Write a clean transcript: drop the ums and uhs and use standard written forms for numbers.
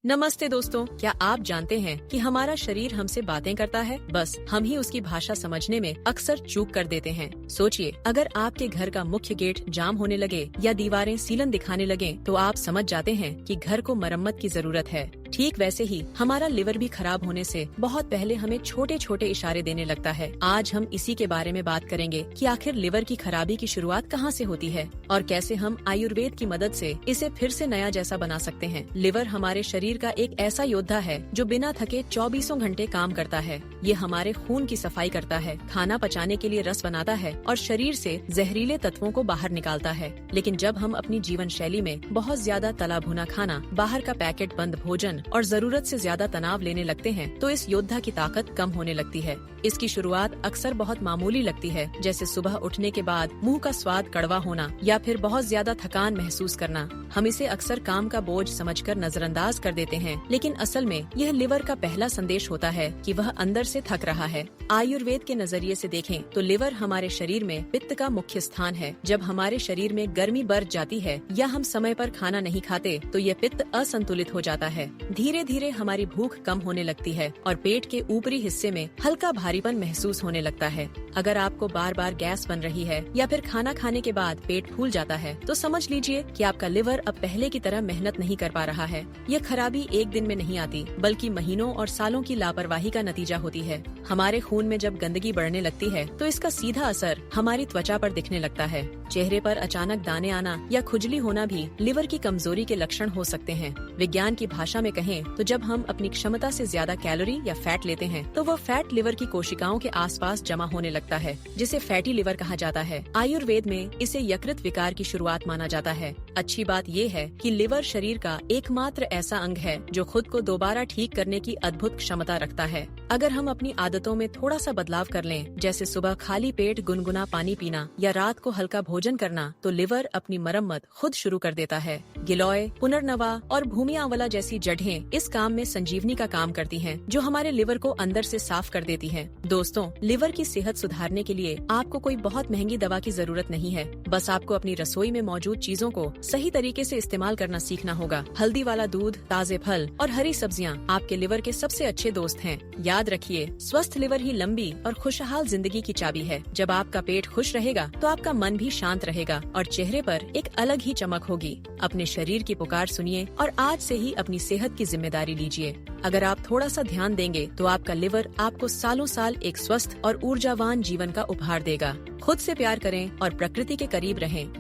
नमस्ते दोस्तों, क्या आप जानते हैं कि हमारा शरीर हमसे बातें करता है, बस हम ही उसकी भाषा समझने में अक्सर चूक कर देते हैं। सोचिए, अगर आपके घर का मुख्य गेट जाम होने लगे या दीवारें सीलन दिखाने लगे, तो आप समझ जाते हैं कि घर को मरम्मत की जरूरत है। ठीक वैसे ही हमारा लिवर भी खराब होने से बहुत पहले हमें छोटे छोटे इशारे देने लगता है। आज हम इसी के बारे में बात करेंगे कि आखिर लिवर की खराबी की शुरुआत कहाँ से होती है और कैसे हम आयुर्वेद की मदद से इसे फिर से नया जैसा बना सकते हैं। लिवर हमारे शरीर का एक ऐसा योद्धा है जो बिना थके 24 घंटे काम करता है। ये हमारे खून की सफाई करता है, खाना पचाने के लिए रस बनाता है और शरीर से जहरीले तत्वों को बाहर निकालता है। लेकिन जब हम अपनी जीवन शैली में बहुत ज्यादा तला भुना खाना, बाहर का पैकेट बंद भोजन और जरूरत से ज्यादा तनाव लेने लगते हैं, तो इस योद्धा की ताकत कम होने लगती है। इसकी शुरुआत अक्सर बहुत मामूली लगती है, जैसे सुबह उठने के बाद मुंह का स्वाद कड़वा होना या फिर बहुत ज्यादा थकान महसूस करना। हम इसे अक्सर काम का बोझ समझकर नजरअंदाज कर देते हैं, लेकिन असल में यह लिवर का पहला संदेश होता है कि वह अंदर से थक रहा है। आयुर्वेद के नजरिए से देखें तो लिवर हमारे शरीर में पित्त का मुख्य स्थान है। जब हमारे शरीर में गर्मी बढ़ जाती है या हम समय पर खाना नहीं खाते, तो यह पित्त असंतुलित हो जाता है। धीरे धीरे हमारी भूख कम होने लगती है और पेट के ऊपरी हिस्से में हल्का भारीपन महसूस होने लगता है। अगर आपको बार बार गैस बन रही है या फिर खाना खाने के बाद पेट फूल जाता है, तो समझ लीजिए कि आपका लिवर अब पहले की तरह मेहनत नहीं कर पा रहा है। यह खराबी एक दिन में नहीं आती, बल्कि महीनों और सालों की लापरवाही का नतीजा होती है। हमारे खून में जब गंदगी बढ़ने लगती है, तो इसका सीधा असर हमारी त्वचा पर दिखने लगता है। चेहरे पर अचानक दाने आना या खुजली होना भी लिवर की कमजोरी के लक्षण हो सकते हैं। विज्ञान की भाषा में कहें तो जब हम अपनी क्षमता से ज्यादा कैलोरी या फैट लेते हैं, तो वह फैट लिवर की कोशिकाओं के आसपास जमा होने लगता है, जिसे फैटी लिवर कहा जाता है। आयुर्वेद में इसे यकृत विकार की शुरुआत माना जाता है। अच्छी बात ये है कि लिवर शरीर का एकमात्र ऐसा अंग है जो खुद को दोबारा ठीक करने की अद्भुत क्षमता रखता है। अगर हम अपनी आदतों में थोड़ा सा बदलाव कर लें, जैसे सुबह खाली पेट गुनगुना पानी पीना या रात को हल्का भोजन करना, तो लिवर अपनी मरम्मत खुद शुरू कर देता है। गिलोय, पुनर्नवा और भूमि आंवला जैसी जड़ें इस काम में संजीवनी का काम करती हैं, जो हमारे लिवर को अंदर से साफ कर देती हैं। दोस्तों, लिवर की सेहत सुधारने के लिए आपको कोई बहुत महंगी दवा की जरूरत नहीं है। बस आपको अपनी रसोई में मौजूद चीजों को सही तरीके से इस्तेमाल करना सीखना होगा। हल्दी वाला दूध, ताजे फल और हरी सब्जियां आपके लिवर के सबसे अच्छे दोस्त हैं। याद रखिए, स्वस्थ लिवर ही लंबी और खुशहाल जिंदगी की चाबी है। जब आपका पेट खुश रहेगा, तो आपका मन भी शांत रहेगा और चेहरे पर एक अलग ही चमक होगी। अपने शरीर की पुकार सुनिए और आज से ही अपनी सेहत की जिम्मेदारी लीजिए। अगर आप थोड़ा सा ध्यान देंगे, तो आपका लिवर आपको सालों साल एक स्वस्थ और ऊर्जावान जीवन का उपहार देगा। खुद से प्यार करें और प्रकृति के करीब रहें।